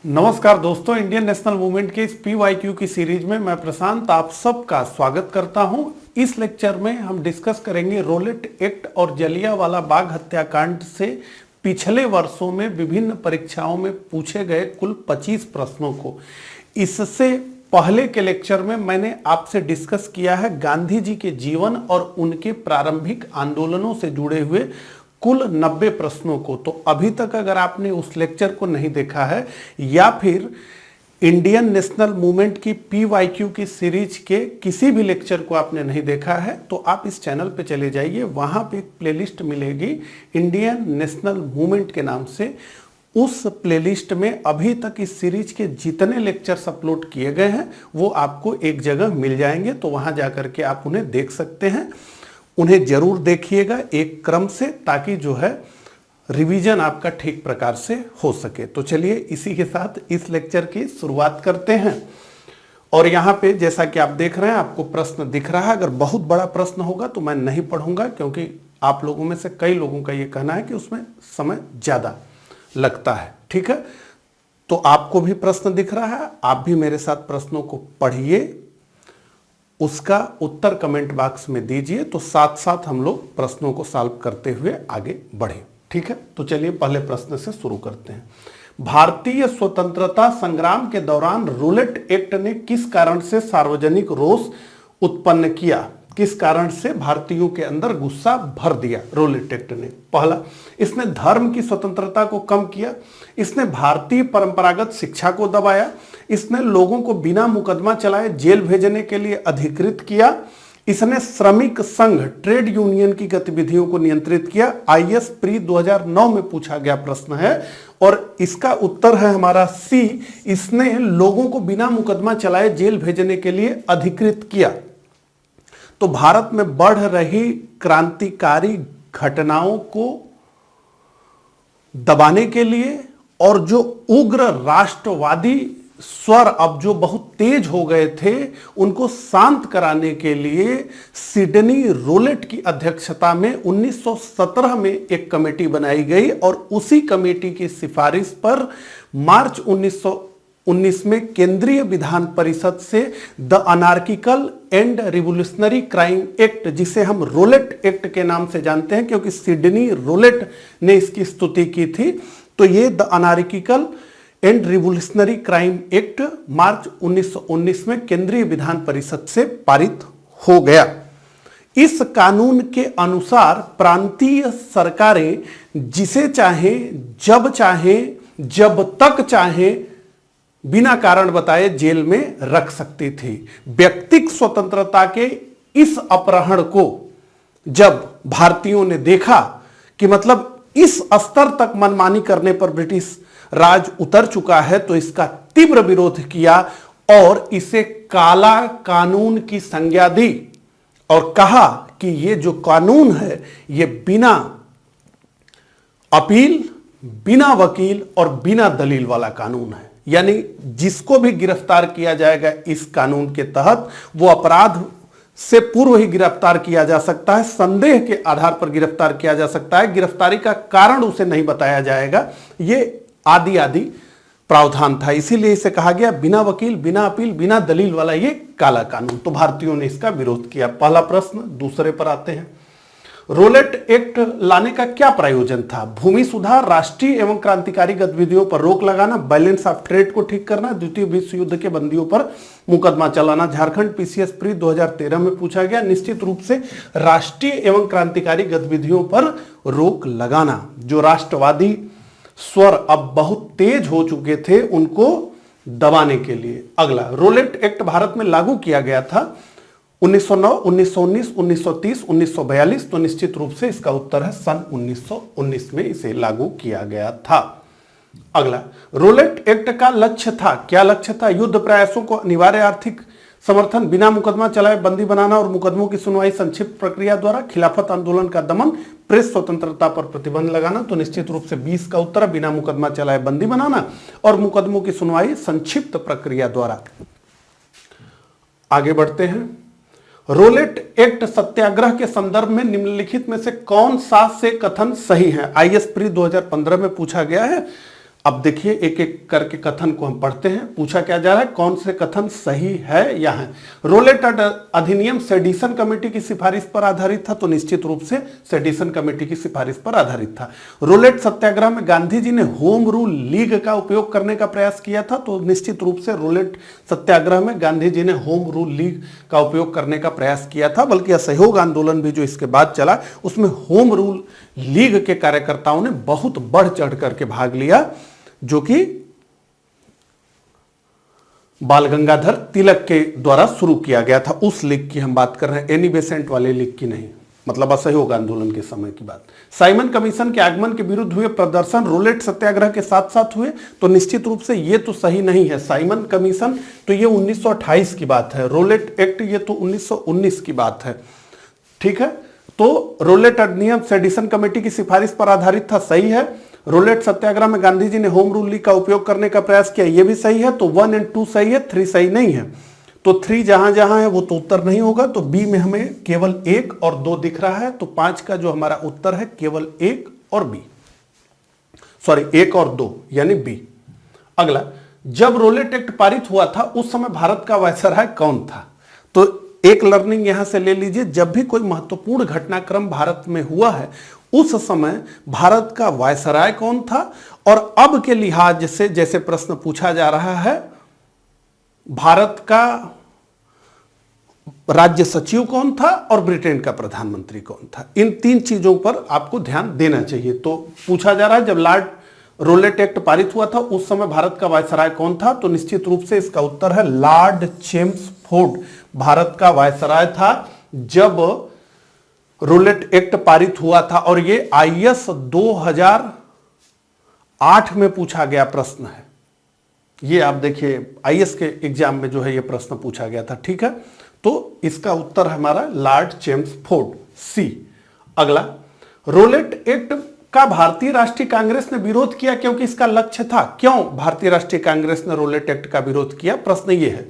नमस्कार दोस्तों, Indian national movement के इस PYQ की सीरीज में मैं प्रशांत आप सबका स्वागत करता हूं। इस लेक्चर में हम डिस्कस करेंगे रोलेट एक्ट और जलियांवाला बाग हत्याकांड से पिछले वर्षों में विभिन्न परीक्षाओं में पूछे गए कुल 25 प्रश्नों को। इससे पहले के लेक्चर में मैंने आपसे डिस्कस किया है गांधी जी के जीवन और उनके प्रारंभिक आंदोलनों से जुड़े हुए कुल 90 प्रश्नों को। तो अभी तक अगर आपने उस लेक्चर को नहीं देखा है या फिर इंडियन नेशनल मूवमेंट की PYQ की सीरीज के किसी भी लेक्चर को आपने नहीं देखा है तो आप इस चैनल पे चले जाइए, वहां पे एक प्लेलिस्ट मिलेगी इंडियन नेशनल मूवमेंट के नाम से। उस प्लेलिस्ट में अभी तक इस सीरीज के जितने लेक्चर्स अपलोड किए गए हैं वो आपको एक जगह मिल जाएंगे, तो वहां जाकर के आप उन्हें देख सकते हैं। उन्हें जरूर देखिएगा एक क्रम से, ताकि जो है रिवीजन आपका ठीक प्रकार से हो सके। तो चलिए इसी के साथ इस लेक्चर की शुरुआत करते हैं। और यहाँ पे जैसा कि आप देख रहे हैं आपको प्रश्न दिख रहा है। अगर बहुत बड़ा प्रश्न होगा तो मैं नहीं पढ़ूंगा, क्योंकि आप लोगों में से कई लोगों का ये कहना है कि उसमें समय ज्यादा लगता है। ठीक है, तो आपको भी प्रश्न दिख रहा है, आप भी मेरे साथ प्रश्नों को पढ़िए, उसका उत्तर कमेंट बॉक्स में दीजिए, तो साथ साथ हम लोग प्रश्नों को सॉल्व करते हुए आगे बढ़े। ठीक है, तो चलिए पहले प्रश्न से शुरू करते हैं। भारतीय स्वतंत्रता संग्राम के दौरान रोलेट एक्ट ने किस कारण से सार्वजनिक रोष उत्पन्न किया? किस कारण से भारतीयों के अंदर गुस्सा भर दिया रोलेट एक्ट ने? पहला, इसने धर्म की स्वतंत्रता को कम किया, इसने भारतीय परंपरागत शिक्षा को दबाया, इसने लोगों को बिना मुकदमा चलाए जेल भेजने के लिए अधिकृत किया, इसने श्रमिक संघ ट्रेड यूनियन की गतिविधियों को नियंत्रित किया। IAS प्री 2009 में पूछा गया प्रश्न है और इसका उत्तर है हमारा सी, इसने लोगों को बिना मुकदमा चलाए जेल भेजने के लिए अधिकृत किया। तो भारत में बढ़ रही क्रांतिकारी घटनाओं को दबाने के लिए और जो उग्र राष्ट्रवादी स्वर अब जो बहुत तेज हो गए थे उनको शांत कराने के लिए सिडनी रोलेट की अध्यक्षता में 1917 में एक कमेटी बनाई गई और उसी कमेटी की सिफारिश पर मार्च 1919 में केंद्रीय विधान परिषद से the anarchical and revolutionary crime act, जिसे हम रोलेट एक्ट के नाम से जानते हैं क्योंकि सिडनी रोलेट ने इसकी स्तुति की थी, तो ये the anarchical and revolutionary crime act March 1919 में केंद्रीय विधान परिषद से पारित हो गया। इस कानून के अनुसार प्रांतीय सरकारें जिसे चाहे जब तक चाहे बिना कारण बताए जेल में रख सकती थी। व्यक्तिगत स्वतंत्रता के इस अपहरण को जब भारतीयों ने देखा कि मतलब इस स्तर तक मनमानी करने पर ब्रिटिश राज उतर चुका है, तो इसका तीव्र विरोध किया और इसे काला कानून की संज्ञा दी और कहा कि ये जो कानून है ये बिना अपील, बिना वकील और बिना दलील वाला कानून है। यानी जिसको भी गिरफ्तार किया जाएगा इस कानून के तहत वो अपराध से पूर्व ही गिरफ्तार किया जा सकता है, संदेह के आधार पर गिरफ्तार किया जा सकता है, गिरफ्तारी का कारण उसे नहीं बताया जाएगा। ये आदि आदि प्रावधान था, इसीलिए इसे कहा गया बिना वकील, बिना अपील, बिना दलील वाला ये काला कानून। तो भारतीयों ने इसका विरोध किया। पहला प्रश्न। दूसरे पर आते हैं। रोलेट एक्ट लाने का क्या प्रयोजन था? भूमि सुधार, राष्ट्रीय एवं क्रांतिकारी गतिविधियों पर रोक लगाना, बैलेंस ऑफ ट्रेड को ठीक करना, द्वितीय विश्व युद्ध के बंदियों पर मुकदमा चलाना। झारखंड PCS प्री 2013 में पूछा गया। निश्चित रूप से राष्ट्रीय एवं क्रांतिकारी गतिविधियों पर रोक लगाना, जो राष्ट्रवादी स्वर अब बहुत तेज हो चुके थे उनको दबाने के लिए। अगला, रोलेट एक्ट भारत में लागू किया गया था 1909, 1919, 1930, 1942, तो निश्चित रूप से इसका उत्तर है सन 1919 में इसे लागू किया गया था। अगला, रोलेट एक्ट का लक्ष्य था, क्या लक्ष्य था? युद्ध प्रयासों को अनिवार्य आर्थिक समर्थन, बिना मुकदमा चलाए बंदी बनाना और मुकदमों की सुनवाई संक्षिप्त प्रक्रिया द्वारा, खिलाफत आंदोलन का दमन, प्रेस स्वतंत्रता पर प्रतिबंध लगाना। तो निश्चित रूप से 20 का उत्तर है बिना मुकदमा चलाए बंदी बनाना और मुकदमों की सुनवाई संक्षिप्त प्रक्रिया द्वारा। आगे बढ़ते हैं। रोलेट एक्ट सत्याग्रह के संदर्भ में निम्नलिखित में से कौन सा से कथन सही है? IAS प्री 2015 में पूछा गया है। अब देखिए एक एक करके कथन को हम पढ़ते हैं। पूछा क्या जा रहा है, कौन से कथन सही है या है। रोलेट अधिनियम सेडिशन कमेटी की सिफारिश पर आधारित था, तो निश्चित रूप से सेडिशन कमेटी की सिफारिश पर आधारित था। रोलेट सत्याग्रह में गांधी जी ने होम रूल लीग का उपयोग करने का प्रयास किया था, तो निश्चित रूप से रोलेट सत्याग्रह में गांधी जी ने होम रूल लीग का उपयोग करने का प्रयास किया था। बल्कि असहयोग आंदोलन भी जो इसके बाद चला उसमें होम रूल लीग के कार्यकर्ताओं ने बहुत बढ़ चढ़ करके भाग लिया, जो कि बाल गंगाधर तिलक के द्वारा शुरू किया गया था। उस लीग की हम बात कर रहे हैं, एनी बेसेंट वाले लीग की नहीं, मतलब असहयोग आंदोलन के समय की बात। साइमन कमीशन के आगमन के विरुद्ध हुए प्रदर्शन रोलेट सत्याग्रह के साथ साथ हुए, तो निश्चित रूप से ये तो सही नहीं है। साइमन कमीशन तो ये 1928 की बात है, रोलेट एक्ट ये तो 1919 की बात है, ठीक है। तो रोलेट अधिनियम सेडिशन कमेटी की सिफारिश पर आधारित था, सही है। रोलेट सत्याग्रह में गांधी जी ने होम रूल लीग का उपयोग करने का प्रयास किया, यह भी सही है। तो 1 और 2 सही है, 3 सही नहीं है। तो 3 जहां जहां है वो तो उत्तर नहीं होगा। तो बी में हमें केवल 1 और 2 दिख रहा है, तो 5 का जो हमारा उत्तर है केवल 1 और बी, सॉरी 1 और 2 यानी बी। अगला, जब रोलेट एक्ट पारित हुआ था उस समय भारत का वायसराय कौन था। तो एक लर्निंग यहां से ले लीजिए, जब भी कोई महत्वपूर्ण घटनाक्रम भारत में हुआ है उस समय भारत का वायसराय कौन था, और अब के लिहाज से जैसे प्रश्न पूछा जा रहा है भारत का राज्य सचिव कौन था और ब्रिटेन का प्रधानमंत्री कौन था। इन 3 चीजों पर आपको ध्यान देना चाहिए। तो पूछा जा रहा है जब लॉर्ड रोलेट एक्ट पारित हुआ था उस समय भारत का वायसराय कौन था, तो निश्चित रूप से इसका उत्तर है लॉर्ड चेम्सफोर्ड भारत का वायसराय था जब रोलेट एक्ट पारित हुआ था। और ये आईएएस 2008 में पूछा गया प्रश्न है। ये आप देखिए आईएएस के एग्जाम में जो है ये प्रश्न पूछा गया था, ठीक है। तो इसका उत्तर हमारा लॉर्ड चेम्सफोर्ड, सी। अगला, रोलेट एक्ट का भारतीय राष्ट्रीय कांग्रेस ने विरोध किया क्योंकि इसका लक्ष्य था। क्यों भारतीय राष्ट्रीय कांग्रेस ने रोलेट एक्ट का विरोध किया, प्रश्न ये है।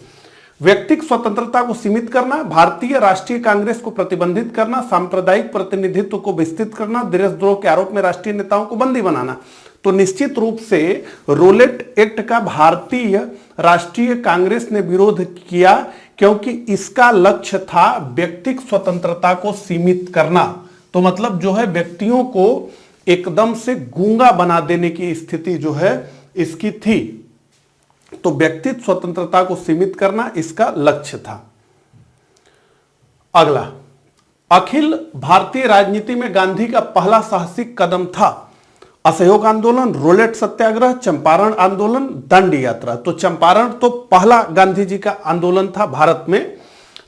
व्यक्तिगत स्वतंत्रता को सीमित करना, भारतीय राष्ट्रीय कांग्रेस को प्रतिबंधित करना, सांप्रदायिक प्रतिनिधित्व को विस्तृत करना, देशद्रोह के आरोप में राष्ट्रीय नेताओं को बंदी बनाना। तो निश्चित रूप से रोलेट एक्ट का भारतीय राष्ट्रीय कांग्रेस ने विरोध किया क्योंकि इसका लक्ष्य था व्यक्तिगत स्वतंत्रता को सीमित करना। तो मतलब जो है व्यक्तियों को एकदम से गूंगा बना देने की स्थिति जो है इसकी थी। तो व्यक्तिगत स्वतंत्रता को सीमित करना इसका लक्ष्य था। अगला, अखिल भारतीय राजनीति में गांधी का पहला साहसिक कदम था। असहयोग आंदोलन, रोलेट सत्याग्रह, चंपारण आंदोलन, दांडी यात्रा। तो चंपारण तो पहला गांधी जी का आंदोलन था भारत में,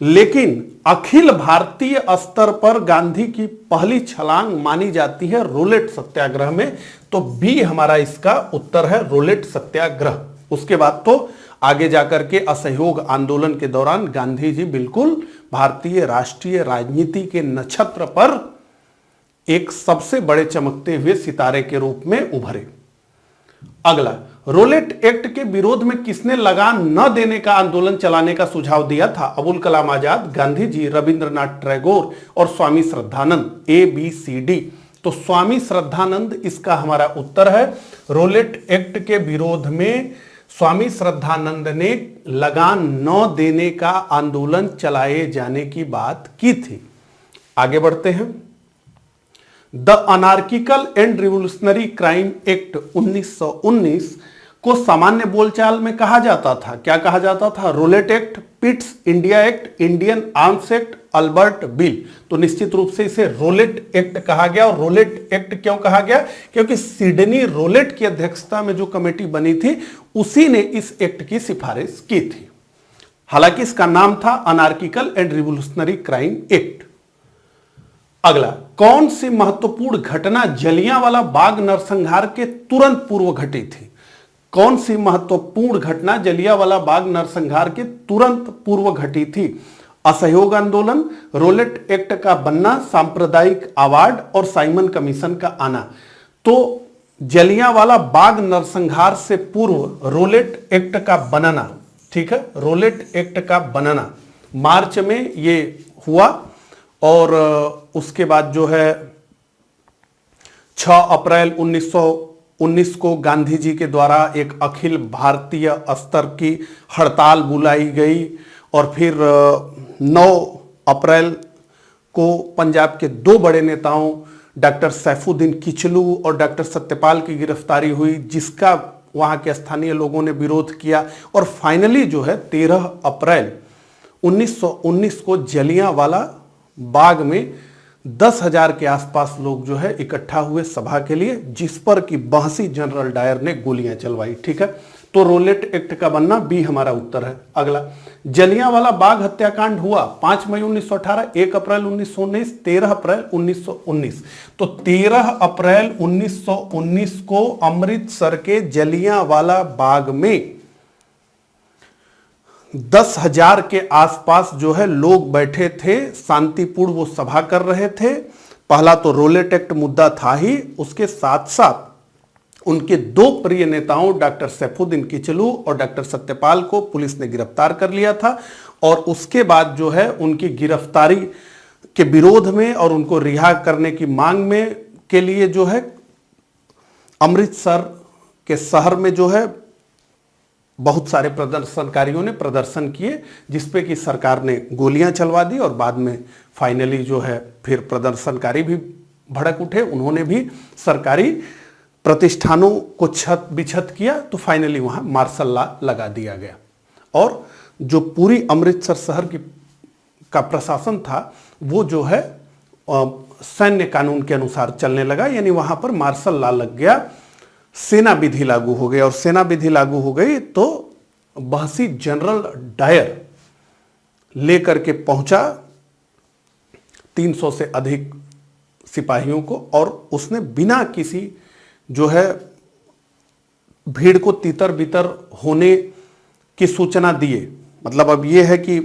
लेकिन अखिल भारतीय स्तर पर गांधी की पहली छलांग मानी जाती है रोलेट सत्याग्रह में। तो बी हमारा इसका उत्तर है, रोलेट सत्याग्रह। उसके बाद तो आगे जाकर के असहयोग आंदोलन के दौरान गांधी जी बिल्कुल भारतीय राष्ट्रीय राजनीति के नक्षत्र पर एक सबसे बड़े चमकते हुए सितारे के रूप में उभरे। अगला, रोलेट एक्ट के विरोध में किसने लगान न देने का आंदोलन चलाने का सुझाव दिया था। अबुल कलाम आजाद, गांधी जी, रविंद्रनाथ टैगोर और स्वामी श्रद्धानंद, ABCD। तो स्वामी श्रद्धानंद इसका हमारा उत्तर है। रोलेट एक्ट के विरोध में स्वामी श्रद्धानंद ने लगान न देने का आंदोलन चलाए जाने की बात की थी। आगे बढ़ते हैं। The anarchical and revolutionary crime act 1919 को सामान्य बोलचाल में कहा जाता था। क्या कहा जाता था? Rowlatt Act, Pitt's India Act, Indian Arms Act, Albert Bill. तो निश्चित रूप से इसे रोलेट एक्ट कहा गया। और रोलेट एक्ट क्यों कहा गया? क्योंकि सिडनी रोलेट की अध्यक्षता में जो कमेटी बनी थी उसी ने इस एक्ट की सिफारिश की थी। हालांकि इसका नाम था anarchical and revolutionary crime act. अगला, कौन सी महत्वपूर्ण घटना जलियांवाला बाग नरसंहार के तुरंत पूर्व घटी थी? कौन सी महत्वपूर्ण घटना जलियांवाला बाग नरसंहार के तुरंत पूर्व घटी थी? असहयोग आंदोलन, रोलेट एक्ट का बनना, सांप्रदायिक अवार्ड और साइमन कमीशन का आना। तो जलियांवाला बाग नरसंहार से पूर्व रोलेट एक्ट का बनना, ठीक है, रोलेट एक्ट का बनना मार्च में ये हुआ। और उसके बाद जो है 6 अप्रैल 19 को गांधी जी के द्वारा एक अखिल भारतीय स्तर की हड़ताल बुलाई गई और फिर 9 अप्रैल को पंजाब के 2 बड़े नेताओं डॉक्टर सैफुद्दीन किचलू और डॉक्टर सत्यपाल की गिरफ्तारी हुई, जिसका वहां के स्थानीय लोगों ने विरोध किया। और फाइनली जो है 13 अप्रैल 1919 को जलियांवाला बाग में 10,000 के आसपास लोग जो है इकट्ठा हुए सभा के लिए, जिस पर कि बहसी जनरल डायर ने गोलियां चलवाई। ठीक है, तो रोलेट एक्ट का बनना बी हमारा उत्तर है। अगला, जलियांवाला बाग हत्याकांड हुआ 5 मई 1918, 1 अप्रैल 1919, 13 अप्रैल 1919। तो 13 अप्रैल 1919 को अमृतसर के जलियांवाला बाग में 10,000 के आसपास जो है लोग बैठे थे, शांतिपूर्ण वो सभा कर रहे थे। पहला तो रोलेट एक्ट मुद्दा था ही, उसके साथ साथ उनके 2 प्रिय नेताओं डॉक्टर सैफुद्दीन किचलू और डॉक्टर सत्यपाल को पुलिस ने गिरफ्तार कर लिया था। और उसके बाद जो है उनकी गिरफ्तारी के विरोध में और उनको रिहा करने की मांग में के लिए जो है अमृतसर के शहर में जो है बहुत सारे प्रदर्शनकारियों ने प्रदर्शन किए, जिसपे कि सरकार ने गोलियां चलवा दी। और बाद में फाइनली जो है फिर प्रदर्शनकारी भी भड़क उठे, उन्होंने भी सरकारी प्रतिष्ठानों को छत बिछत किया, तो फाइनली वहां मार्शल लॉ लगा दिया गया। और जो पूरी अमृतसर शहर का प्रशासन था वो जो है सैन्य कानून के अनुसार चलने लगा, यानी वहां पर मार्शल लॉ लग गया, सेना विधि लागू हो गई। और सेना विधि लागू हो गई तो बहसी जनरल डायर लेकर के पहुंचा 300 से अधिक सिपाहियों को, और उसने बिना किसी जो है भीड़ को तितर बितर होने की सूचना दिए, मतलब अब यह है कि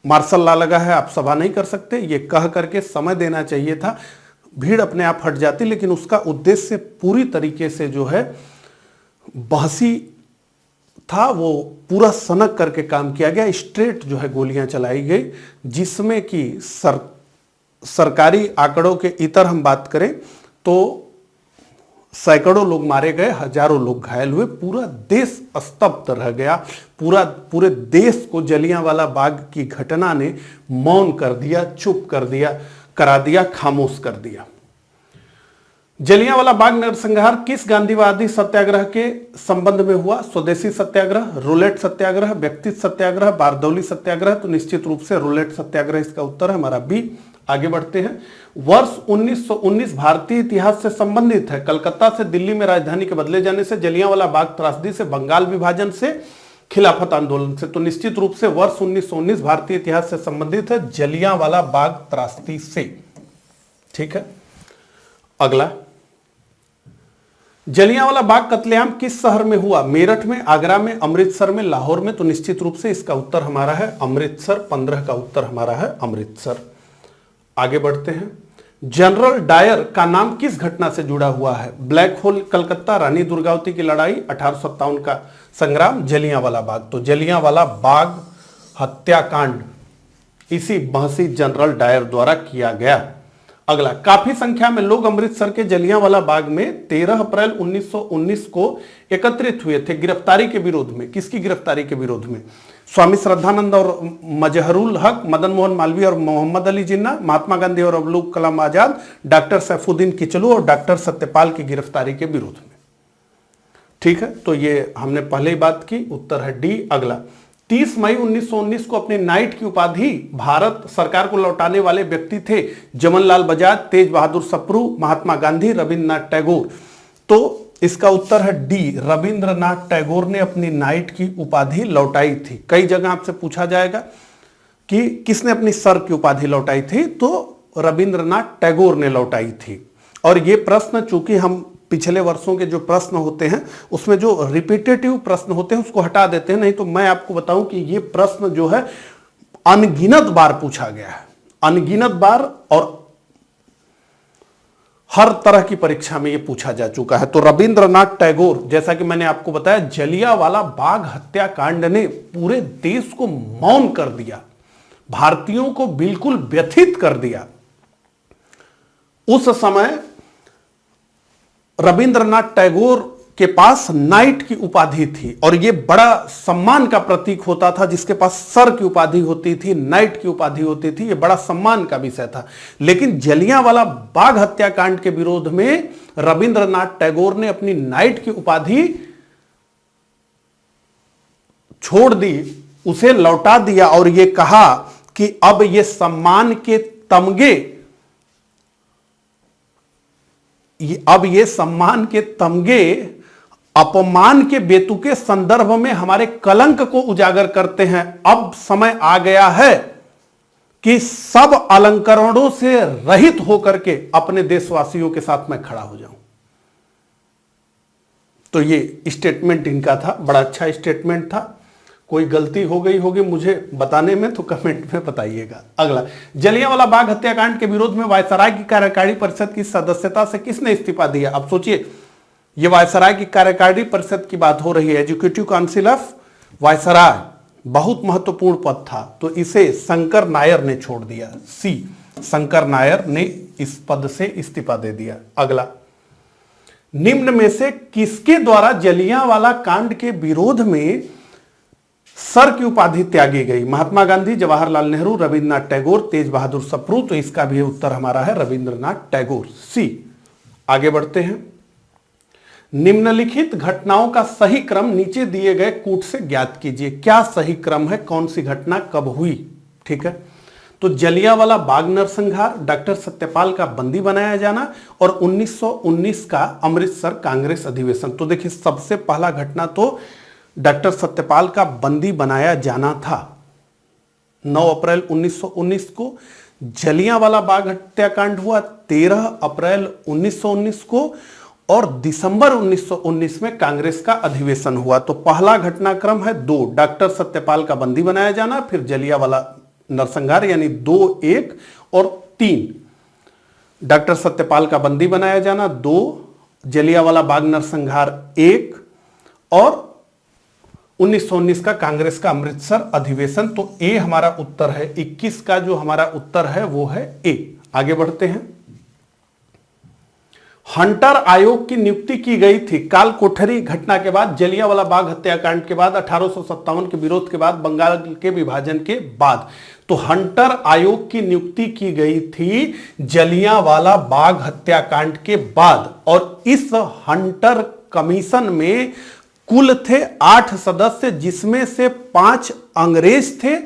मार्शल लॉ लगा है, आप सभा नहीं कर सकते, ये कह करके समय देना चाहिए था, भीड़ अपने आप हट जाती। लेकिन उसका उद्देश्य पूरी तरीके से जो है बहसी था, वो पूरा सनक करके काम किया गया। स्ट्रेट जो है गोलियां चलाई गई, जिसमें कि सरकारी आंकड़ों के इतर हम बात करें तो सैकड़ों लोग मारे गए, हजारों लोग घायल हुए, पूरा देश स्तब्ध रह गया। पूरे देश को जलियांवाला बाग की घटना ने मौन कर दिया, चुप कर दिया, करा दिया, खामोश कर दिया। जलियांवाला बाग नरसंहार किस गांधीवादी सत्याग्रह के संबंध में हुआ? स्वदेशी सत्याग्रह, रूलेट सत्याग्रह, व्यक्तित्व सत्याग्रह, बारदौली सत्याग्रह। तो निश्चित रूप से रूलेट सत्याग्रह इसका उत्तर है हमारा बी। आगे बढ़ते हैं। वर्ष 1919 भारतीय इतिहास से संबंधित है। कलकत्ता से दिल्ली में राजधानी के बदले जाने से, जलियांवाला बाग त्रासदी से, बंगाल विभाजन से, खिलाफत आंदोलन से। तो निश्चित रूप से वर्ष 1919 भारतीय इतिहास से संबंधित है, जलियांवाला बाग त्रासदी से। ठीक है, अगला, जलियांवाला बाग कत्लेआम किस शहर में हुआ? मेरठ में, आगरा में, अमृतसर में, लाहौर में। तो निश्चित रूप से इसका उत्तर हमारा है अमृतसर। 15 का उत्तर हमारा है अमृतसर। आगे बढ़ते हैं। जनरल डायर का नाम किस घटना से जुड़ा हुआ है? ब्लैक होल कलकत्ता, रानी दुर्गावती की लड़ाई, 1857 का संग्राम, जलियांवाला बाग। तो जलियांवाला बाग हत्याकांड इसी बहसी जनरल डायर द्वारा किया गया। अगला, काफी संख्या में लोग अमृतसर के जलियांवाला बाग में 13 अप्रैल 1919 को एकत्रित हुए थे गिरफ्तारी के विरोध में। किसकी गिरफ्तारी के विरोध में? स्वामी श्रद्धानंद और मजहरुल हक, मदन मोहन मालवीय और मोहम्मद अली जिन्ना, महात्मा गांधी और अब्दुल कलाम आजाद, डॉक्टर सैफुद्दीन किचलू और डॉक्टर सत्यपाल की गिरफ्तारी के विरोध में। ठीक है, तो ये हमने पहले ही बात की, उत्तर है डी। अगला, 30 मई 1919 को अपने नाइट की उपाधि भारत सरकार को लौटाने वाले व्यक्ति थे जमनलाल बजाज, तेज बहादुर सप्रू, महात्मा गांधी, रविंद्रनाथ टैगोर। तो इसका उत्तर है डी, रविंद्रनाथ टैगोर ने अपनी नाइट की उपाधि लौटाई थी। कई जगह आपसे पूछा जाएगा कि किसने अपनी सर की उपाधि लौटाई थी, तो रविंद्रनाथ टैगोर ने लौटाई थी। और ये प्रश्न, चूंकि हम पिछले वर्षों के जो प्रश्न होते हैं उसमें जो रिपीटेटिव प्रश्न होते हैं उसको हटा देते हैं, नहीं तो मैं आपको बताऊं कि ये प्रश्न जो है अनगिनत बार पूछा गया है, अनगिनत बार, और हर तरह की परीक्षा में ये पूछा जा चुका है। तो रविंद्रनाथ टैगोर, जैसा कि मैंने आपको बताया, जलियांवाला बाग हत्याकांड ने पूरे देश को मौन कर दिया, भारतीयों को बिल्कुल व्यथित कर दिया। उस समय रविंद्रनाथ टैगोर के पास नाइट की उपाधि थी और यह बड़ा सम्मान का प्रतीक होता था। जिसके पास सर की उपाधि होती थी, नाइट की उपाधि होती थी, यह बड़ा सम्मान का विषय था। लेकिन जलियांवाला बाग हत्याकांड के विरोध में रविंद्रनाथ टैगोर ने अपनी नाइट की उपाधि छोड़ दी, उसे लौटा दिया और यह कहा कि अब यह सम्मान के तमगे, अब ये सम्मान के तमगे अपमान के बेतुके संदर्भ में हमारे कलंक को उजागर करते हैं। अब समय आ गया है कि सब अलंकरणों से रहित होकर के अपने देशवासियों के साथ मैं खड़ा हो जाऊं। तो ये स्टेटमेंट इनका था, बड़ा अच्छा स्टेटमेंट था। कोई गलती हो गई होगी मुझे बताने में तो कमेंट में बताइएगा। अगला, जलियांवाला बाग हत्याकांड के विरोध में वायसराय की कार्यकारी परिषद की सदस्यता से किसने इस्तीफा दिया? अब सोचिए, ये वायसराय की कार्यकारी परिषद की बात हो रही है। एजुकेटिव काउंसिल ऑफ वायसराय बहुत महत्वपूर्ण पद था, तो इसे शंकर नायर ने छोड़ दिया। सी, शंकर नायर ने इस पद से इस्तीफा दे दिया। अगला, निम्न में से किसके द्वारा जलियांवाला कांड के विरोध में सर की उपाधि त्यागी गई? महात्मा गांधी, जवाहरलाल नेहरू, रविंद्रनाथ टैगोर, तेज बहादुर सप्रू। तो इसका भी उत्तर हमारा है रविंद्रनाथ टैगोर, सी। आगे बढ़ते हैं। निम्नलिखित घटनाओं का सही क्रम नीचे दिए गए कूट से ज्ञात कीजिए। क्या सही क्रम है, कौन सी घटना कब हुई? ठीक है, तो जलियांवाला बाग नरसंहार, डॉक्टर सत्यपाल का बंदी बनाया जाना और 1919 का अमृतसर कांग्रेस अधिवेशन। तो देखिए, सबसे पहला घटना तो डॉक्टर सत्यपाल का बंदी बनाया जाना था 9 अप्रैल 1919 को। जलियांवाला बाग हत्याकांड हुआ 13 अप्रैल 1919 को और दिसंबर 1919 में कांग्रेस का अधिवेशन हुआ। तो पहला घटनाक्रम है 2, डॉक्टर सत्यपाल का बंदी बनाया जाना, फिर जलियांवाला नरसंहार, यानी 2, 1 और 3। डॉक्टर सत्यपाल का बंदी बनाया जाना 2, जलियांवाला बाग नरसंहार 1 और 1919 का कांग्रेस का अमृतसर अधिवेशन। तो ए हमारा उत्तर है। 21 का जो हमारा उत्तर है वो है ए। आगे बढ़ते हैं। हंटर आयोग की नियुक्ति की गई थी काल कोठरी घटना के बाद, जलियांवाला बाग हत्याकांड के बाद, 1857 के विरोध के बाद, बंगाल के विभाजन के बाद। तो हंटर आयोग की नियुक्ति की गई थी जलियांवाला बाग हत्याकांड के बाद और इस हंटर कमीशन में कुल थे 8 सदस्य, जिसमें से 5 अंग्रेज थे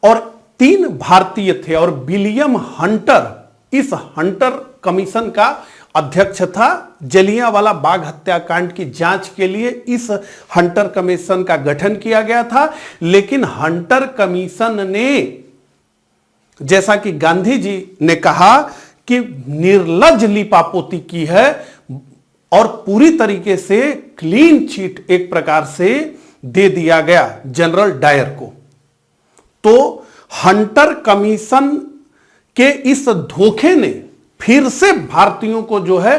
और 3 भारतीय थे। और विलियम हंटर इस हंटर कमीशन का अध्यक्ष था। जलियांवाला बाग हत्याकांड की जांच के लिए इस हंटर कमीशन का गठन किया गया था। लेकिन हंटर कमीशन ने, जैसा कि गांधी जी ने कहा कि निर्लज्ज लीपापोती की है और पूरी तरीके से क्लीन चिट एक प्रकार से दे दिया गया जनरल डायर को। तो हंटर कमीशन के इस धोखे ने फिर से भारतीयों को जो है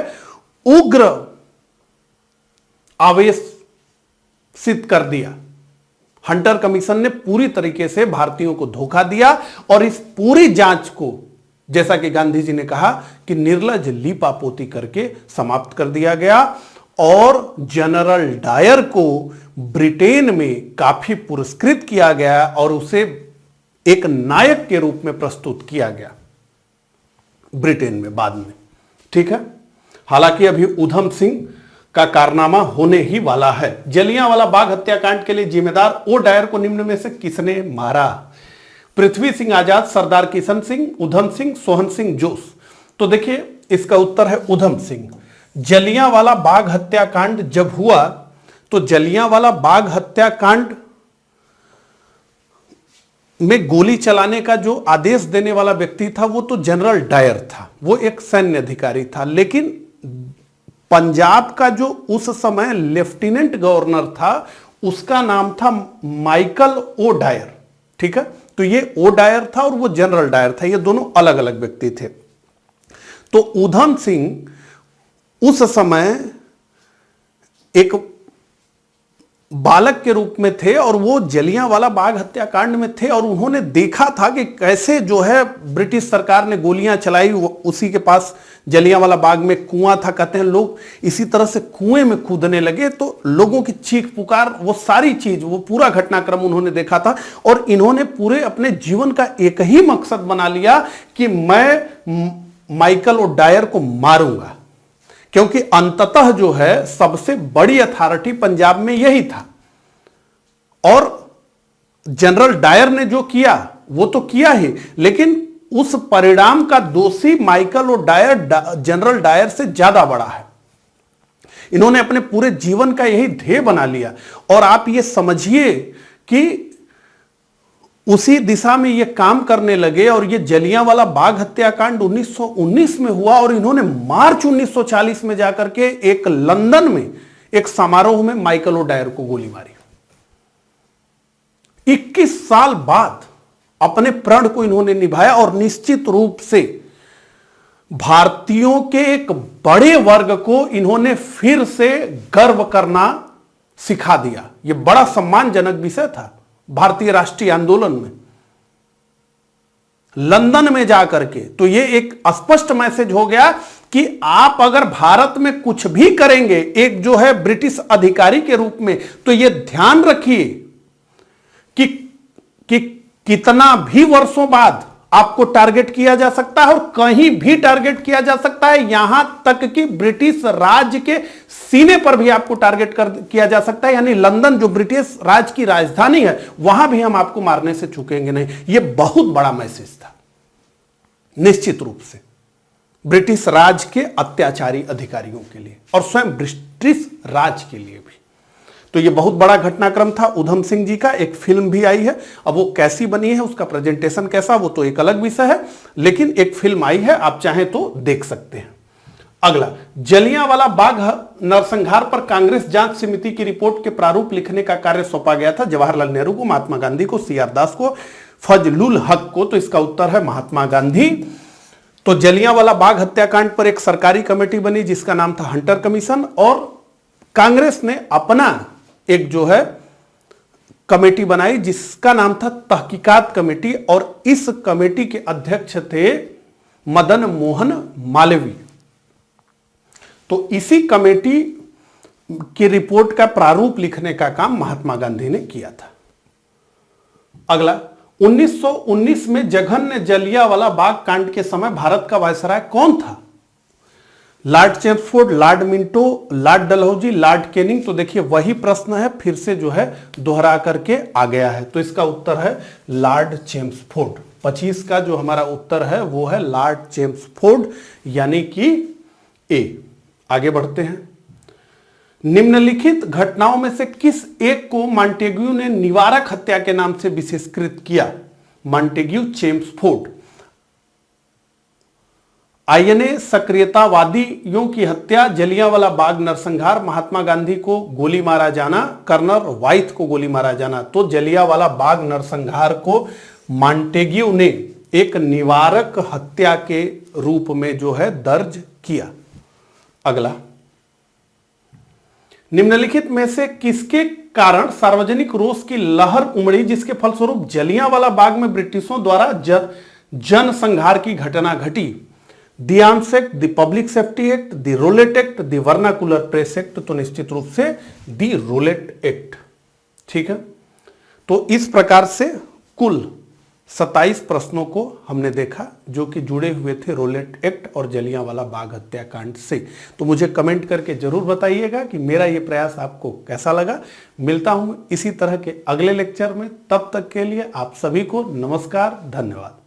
उग्र आवेशित कर दिया। हंटर कमीशन ने पूरी तरीके से भारतीयों को धोखा दिया और इस पूरी जांच को, जैसा कि गांधी जी ने कहा कि निर्लज्ज लीपापोती करके समाप्त कर दिया गया और जनरल डायर को ब्रिटेन में काफी पुरस्कृत किया गया और उसे एक नायक के रूप में प्रस्तुत किया गया ब्रिटेन में बाद में। ठीक है, हालांकि अभी उधम सिंह का कारनामा होने ही वाला है। जलियांवाला बाग हत्याकांड के लिए जिम्मेदार ओ डायर को निम्न में से किसने मारा? पृथ्वी सिंह आजाद, सरदार किशन सिंह, उधम सिंह, सोहन सिंह जोश। तो देखिए, इसका उत्तर है उधम सिंह। जलियांवाला बाग हत्याकांड जब हुआ तो जलियांवाला बाग हत्याकांड में गोली चलाने का जो आदेश देने वाला व्यक्ति था वो तो जनरल डायर था, वो एक सैन्य अधिकारी था। लेकिन पंजाब का जो उस समय लेफ्टिनेंट गवर्नर था उसका नाम था माइकल ओ डायर। ठीक है, तो ये ओ डायर था और वो जनरल डायर था, ये दोनों अलग अलग व्यक्ति थे। तो उधम सिंह उस समय एक बालक के रूप में थे और वो जलियांवाला बाग हत्याकांड में थे और उन्होंने देखा था कि कैसे जो है ब्रिटिश सरकार ने गोलियां चलाई। उसी के पास जलियांवाला बाग में कुआं था, कहते हैं लोग इसी तरह से कुएं में कूदने लगे तो लोगों की चीख पुकार, वो सारी चीज, वो पूरा घटनाक्रम उन्होंने देखा था और इन्होंने पूरे अपने जीवन का एक ही मकसद बना लिया कि मैं माइकल ओडायर को मारूंगा, क्योंकि अंततः जो है सबसे बड़ी अथॉरिटी पंजाब में यही था। और जनरल डायर ने जो किया वो तो किया ही, लेकिन उस परिणाम का दोषी माइकल ओडायर जनरल डायर से ज्यादा बड़ा है। इन्होंने अपने पूरे जीवन का यही ध्येय बना लिया और आप ये समझिए कि उसी दिशा में ये काम करने लगे और ये जलियांवाला बाग हत्याकांड 1919 में हुआ और इन्होंने मार्च 1940 में जाकर के एक लंदन में एक समारोह में माइकल ओडायर को गोली मारी। 21 साल बाद अपने प्रण को इन्होंने निभाया और निश्चित रूप से भारतीयों के एक बड़े वर्ग को इन्होंने फिर से गर्व करना सिखा दिया। यह बड़ा सम्मानजनक विषय था भारतीय राष्ट्रीय आंदोलन में। लंदन में जाकर के तो यह एक स्पष्ट मैसेज हो गया कि आप अगर भारत में कुछ भी करेंगे एक जो है ब्रिटिश अधिकारी के रूप में, तो यह ध्यान रखिए कि कितना भी वर्षों बाद आपको टारगेट किया जा सकता है और कहीं भी टारगेट किया जा सकता है, यहां तक कि ब्रिटिश राज के सीने पर भी आपको टारगेट किया जा सकता है। यानी लंदन जो ब्रिटिश राज की राजधानी है, वहां भी हम आपको मारने से चूकेंगे नहीं। यह बहुत बड़ा मैसेज था निश्चित रूप से ब्रिटिश राज के अत्याचारी अधिकारियों के लिए और स्वयं ब्रिटिश राज के लिए भी। तो यह बहुत बड़ा घटनाक्रम था। उधम सिंह जी का एक फिल्म भी आई है, अब वो कैसी बनी है, उसका प्रेजेंटेशन कैसा, वो तो एक अलग विषय है, लेकिन एक फिल्म आई है, आप चाहें तो देख सकते हैं। अगला, जलियांवाला बाग नरसंहार पर कांग्रेस जांच समिति की रिपोर्ट के प्रारूप लिखने का कार्य सौंपा गया था जवाहरलाल नेहरू को, महात्मा गांधी को, सीआर दास को, फजलुल हक को। तो इसका उत्तर है महात्मा गांधी। तो जलियांवाला बाग हत्याकांड पर एक सरकारी कमेटी बनी जिसका नाम था हंटर कमीशन और कांग्रेस ने अपना एक जो है कमेटी बनाई जिसका नाम था तहकीकात कमेटी और इस कमेटी के अध्यक्ष थे मदन मोहन मालवीय। तो इसी कमेटी की रिपोर्ट का प्रारूप लिखने का काम महात्मा गांधी ने किया था। अगला, 1919 में जघन्य जलियांवाला बाग कांड के समय भारत का वायसराय कौन था? Lord Chelmsford, Lord Minto, Lord Dalhousie, Lord Canning. तो देखिए वही प्रश्न है, फिर से जो है दोहरा करके आ गया है। तो इसका उत्तर है लॉर्ड चेम्सफोर्ड। 25 का जो हमारा उत्तर है वो है लॉर्ड चेम्सफोर्ड, यानी कि ए। आगे बढ़ते हैं। निम्नलिखित घटनाओं में से किस एक को मॉन्टेग्यू ने निवारक हत्या के नाम से विशेषकृत किया? Montagu, Chelmsford. आईएनए सक्रियतावादियों की हत्या, जलियांवाला बाग नरसंहार, महात्मा गांधी को गोली मारा जाना, कर्नल वाइथ को गोली मारा जाना। तो जलियांवाला बाग नरसंहार को मॉन्टेग्यू ने एक निवारक हत्या के रूप में जो है दर्ज किया। अगला, निम्नलिखित में से किसके कारण सार्वजनिक रोष की लहर उमड़ी जिसके फलस्वरूप जलियांवाला बाग में ब्रिटिशों द्वारा जनसंहार की घटना घटी? The Arms Act, the Public Safety Act, the Rowlatt Act, the Vernacular Press Act. तो निश्चित रूप से द रोलेट एक्ट। ठीक है, तो इस प्रकार से कुल 27 प्रश्नों को हमने देखा जो कि जुड़े हुए थे रोलेट एक्ट और जलियांवाला बाग हत्याकांड से। तो मुझे कमेंट करके जरूर बताइएगा कि मेरा ये प्रयास आपको कैसा लगा। मिलता हूं इसी तरह के अगले लेक्चर में, तब तक के लिए आप सभी को नमस्कार, धन्यवाद।